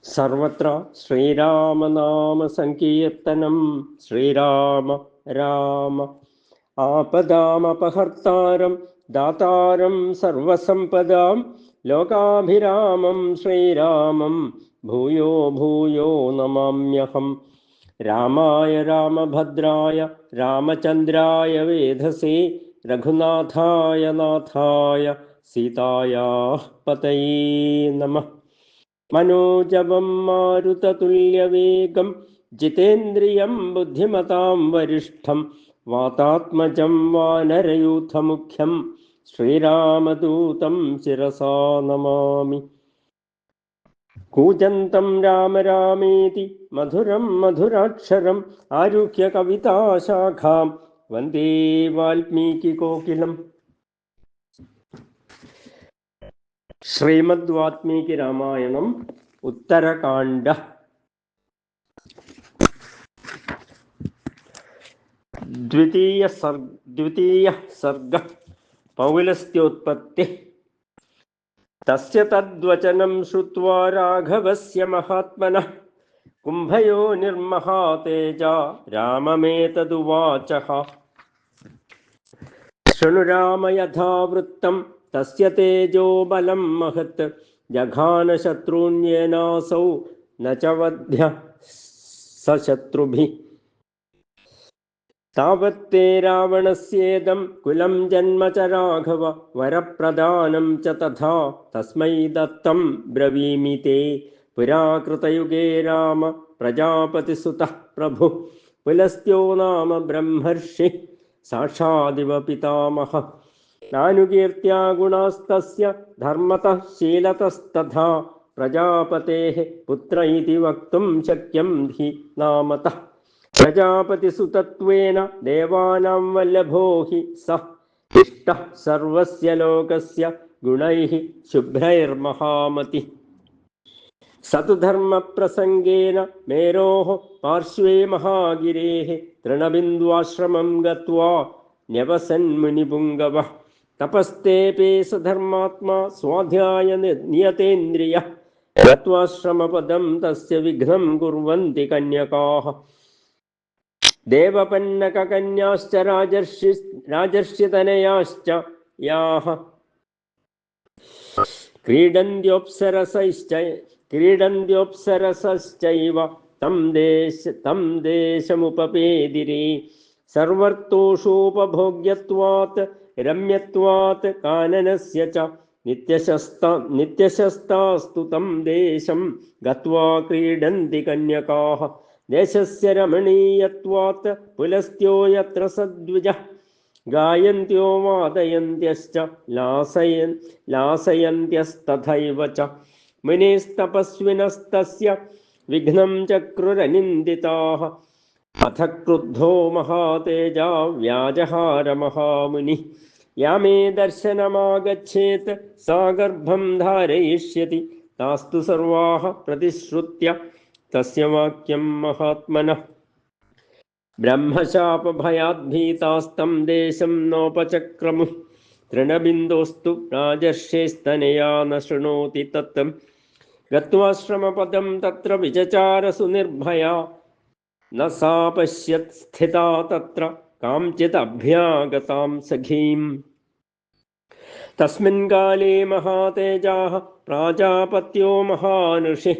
സർവത്ര ശ്രീരാമനാമ സങ്കീർത്തനം. ശ്രീരാമ രാമ ആപദാമപഹർത്താരം ദാതാരം സർവസമ്പദാം ലോകാഭിരാമം ശ്രീരാമം ഭൂയോ ഭൂയോ നമാമ്യഹം. രാമായ രാമഭദ്രായ രാമചന്ദ്രായ വേധസേ രഘുനാഥായ നാഥായ സീതായാഃ പതയേ നമഃ. മനോജവം മാരുതതുല്യവേഗം ജിതേന്ദ്രിയം ബുദ്ധിമതാം വരിഷ്ഠം വാതാത്മജം വാനരയൂഥമുഖ്യം ശ്രീരാമദൂതം ശിരസാ നമാമി. കൂജന്തം രാമ രാമേതി മധുരം മധുരാക്ഷരം ആരുഹ്യ കവിതാശാഖാം വന്ദേ വാൽമീകികോകിലം. ശ്രീമദ് വാൽമീകി രാമായണം ഉത്തരകാണ്ഡ. ദ്വിതീയ സർഗ. പൗലസ്ത്യോത്പത്തി. തസ്യ തദ്വചനം ശ്രുത്വാ രാഘവസ്യ മഹാത്മനഃ കുംഭയോ നിർമഹാതേജ രാമമേതദുവാചഃ. ശൃണു രാമ യഥാവൃത്തം തസ്യ തേജോ ബലം മഹത് ജഘാന ശത്രുന്യേനാസൗ ന ച വധ്യ സശത്രുഭിഃ. താവത്തേ രാവണസ്യേദം കുലം ജന്മ ച രാഘവ വരപ്രദാനം ച തഥാ തസ്മൈ ദത്തം ബ്രവീമി തേ. പുരാകൃതയുഗേ രാമ പ്രജാപതിസുതഃ പ്രഭു പുലസ്ത്യോ നാമ ബ്രഹ്മർഷി സാക്ഷാദിവ പിതാമഹഃ. നാനുകീർത്യാ ഗുണാസ്തസ്യ ധർമ്മതഃ ശീലതസ്തഥാ പ്രജാപതേഃ പുത്ര ഇതി വക്തും ശക്യം ധി നാമതഃ. പ്രജാപതിസുതത്വേന ദേവാനാം വല്ലഭോ ഹി സഃ ഇഷ്ടഃ സർവസ്യ ലോകസ്യ ഗുണൈഃ ശുഭ്രൈർമഹാമതിഃ. സതു ധർമ്മപ്രസംഗേന മേരോഃ പാർശ്വേ മഹാഗിരേഃ തൃണബിന്ദുആശ്രമം ഗത്വാ ന്യവസൻ മുനിപുംഗവഃ. തപസ്തേപേ സധർമാത്മാ സ്വാധ്യായ നിയതേന്ദ്രിയഃ ഗത്വാശ്രമപദം തസ്യ വിഘ്നം കുർവന്തി കന്യകാഃ. ദേവപന്നകകന്യാശ്ച രാജർഷിതനയാശ്ച യാഃ ക്രീഡന്ത്യോപ്സരസശ്ചൈവ തം ദേശമുപപേദിരേ. സർവർത്ഥോഷോപഭോഗ്യത്വാത് രമ്യത്വാത് കാനനസ്യ ച നിത്യശസ്താസ്തു തം ദേശം ഗത്വാ ക്രീഡന്തി കന്യകാഃ. ദേശസ്യ രമണീയത്വാത് പുലസ്ത്യോ യത്ര സദ്വിജഃ ഗായന്ത്യോ വാദയന്ത്യശ്ച ലാസയന്ത്യസ്തഥൈവ ച. മുനിസ്തപസ്വിനസ്തസ്യ വിഘ്നം ചക്രുരനിന്ദിതാഃ. അഥ ക്രുദ്ധോ മഹാതേജാ വ്യാജഹാര മഹാമുനിഃ. യാമേ ദർശനമാഗച്ഛേത് സാ ഗർഭം ധാരയിഷ്യതി. താസ്തു സർവാഃ പ്രതിശ്രുത്യ തസ്യ വാക്യം മഹാത്മനഃ. ബ്രഹ്മശാപഭയാദ്ഭീതാസ്തം ദേശം നോപചക്രമുഃ. തൃണബിന്ദോസ്തു രാജർഷേസ്തനയാ ന ശൃണോതി തത്തം. ഗത്വാശ്രമപദം തത്ര വിചചാര സുനിർഭയാ ന സാ പശ്യത് സ്ഥിതാ തത്ര കാംചിത് അഭ്യാഗതാം സഖീം. തസ്മിൻ കാലേ മഹാതേജാഃ പ്രാജാപത്യോ മഹാനുഷിഃ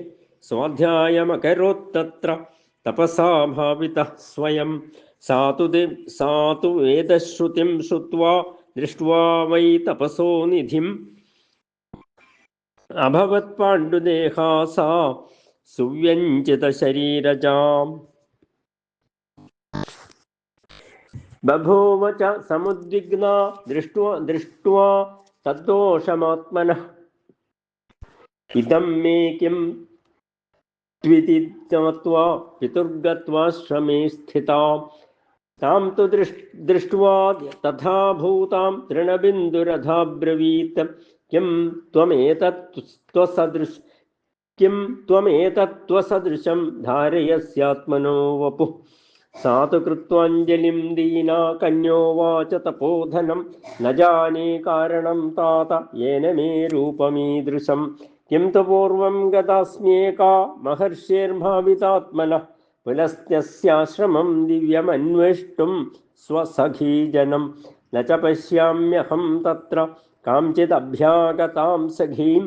സ്വാധ്യായമകരോത്തത്ര തപസാ ഭാവിതഃ സ്വയം. സാതു വേദശ്രുതിം ശ്രുത്വാ ദൃഷ്ട്വാ വൈ തപസോ നിധിം അഭവത് പാണ്ഡുദേഹാ സാ സുവ്യഞ്ജിതശരീരജാം. ബഭൂവ ച സമുദ്വിഗ്നാ ദൃഷ്ട്വാ തദ്ദോഷമാത്മനഃ. ഇദം മേ കിം ത്വിതി മത്വാ പിതുർഗത്വാശ്രമേ സ്ഥിതാം. താം തു ദൃഷ്ട്വാ തഥാ ഭൂതാം തൃണബിന്ദുരഥാബ്രവീത്. കിം ത്വമേതത്ത്വസദൃശം ധാരയസ്യാത്മനോ വപുഃ. സാതു കൃത്വാഞ്ജലിം ദീനാ കന്യോവാച തപോധനം ന ജാനേ കാരണം താത യേന മേ രൂപമീദൃശം. किं तु पूर्वं गतास्म्येका महर्षेर्भावितात्मनः पुलस्त्यस्याश्रमं दिव्यमन्वेष्टुं स्वसखीजनं न च पश्याम्यहं तत्र काञ्चिदभ्यागतां सखीं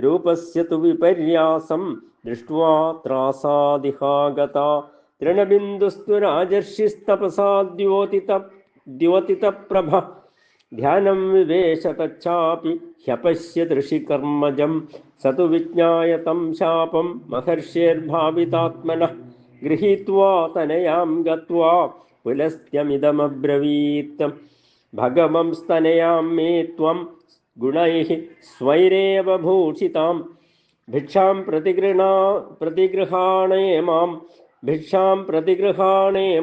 रूपस्य तु विपर्यासं दृष्ट्वा त्रासादिहागता तृणबिन्दुस्तु राजर्षिस्तपसा द्योतितप्रभ ध्यानं विवेश तच्चापि ह्यपश्यत् ऋषिकर्मजं स तु विज्ञाय तं शापं महर्षेर्भावितात्मनः गृहीत्वा तनयां गत्वा पुलस्त्यमिदमब्रवीत् भगवं स्तनयां मे त्वं गुणैः स्वैरेव भूषितां भिक्षां प्रतिगृहाणे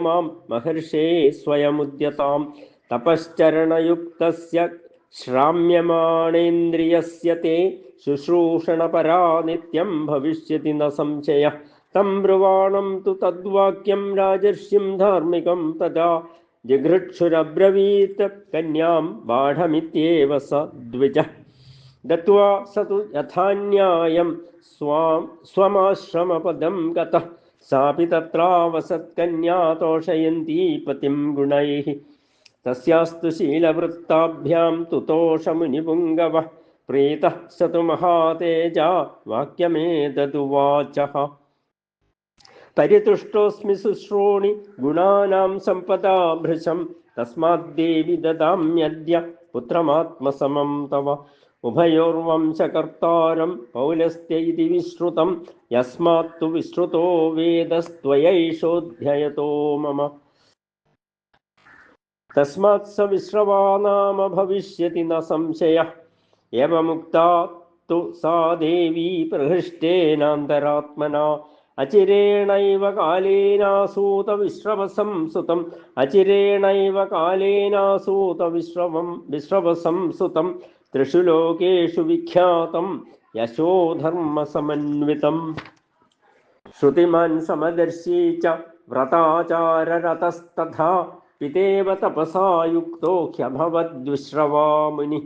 मां महर्षे स्वयमुद्यतां तपश्चरणयुक्तस्य श्राम्यमाणेन्द्रियस्य ते शुश्रूषणपरा नित्यं भविष्यति न संशयः तं ब्रुवाणं तु तद्वाक्यं राजर्षिं धार्मिकं तदा जिघृक्षुरब्रवीत् कन्यां बाढमित्येव स द्विजः दत्वा स तु यथान्यायं स्वमाश्रमपदं गतः सापि तत्रावसत्कन्या तोषयन्ती पतिं गुणैः तस्यास्तु शीलवृत्ताभ्यां तुतोषमुनिपुङ्गवः प्रीतः स तु महातेजा वाक्यमेतदुवाचः परितुष्टोऽस्मि शुश्रूणि गुणानां सम्पदा भृशं तस्माद्देवि ददाम्यद्य पुत्रमात्मसमं तव उभयोर्वंशकर्तारं पौलस्त्य इति विश्रुतं यस्मात्तु विश्रुतो वेदस्त्वयैषोऽध्ययतो मम तस्मात् स विश्रवा नाम भविष्यति न संशयः एवमुक्ता तु सा देवी प्रहृष्टेनान्तरात्मना अचिरेणैव कालेनासूत विश्रवसं सुतम् अचिरेणैव कालेनासूत विश्रवसं सुतं त्रिषु लोकेषु विख्यातं यशोधर्मसमन्वितम् श्रुतिमान् समदर्शी च व्रताचाररतस्तथा पितेव तपसा युक्तो ह्यभवद्विश्रवा मुनिः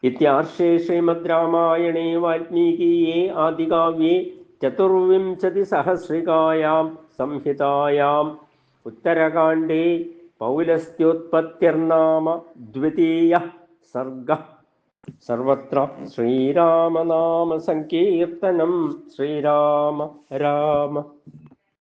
इत्यार्षे श्रीमद् रामायणे वाल्मीकीये आदिकाव्ये चतुर्विंशतिसहस्रिकायां संहितायाम् उत्तरकाण्डे पौलस्त्योत्पत्तिर्नाम द्वितीयः सर्गः सर्वत्र श्रीरामनाम संकीर्तनं श्रीराम राम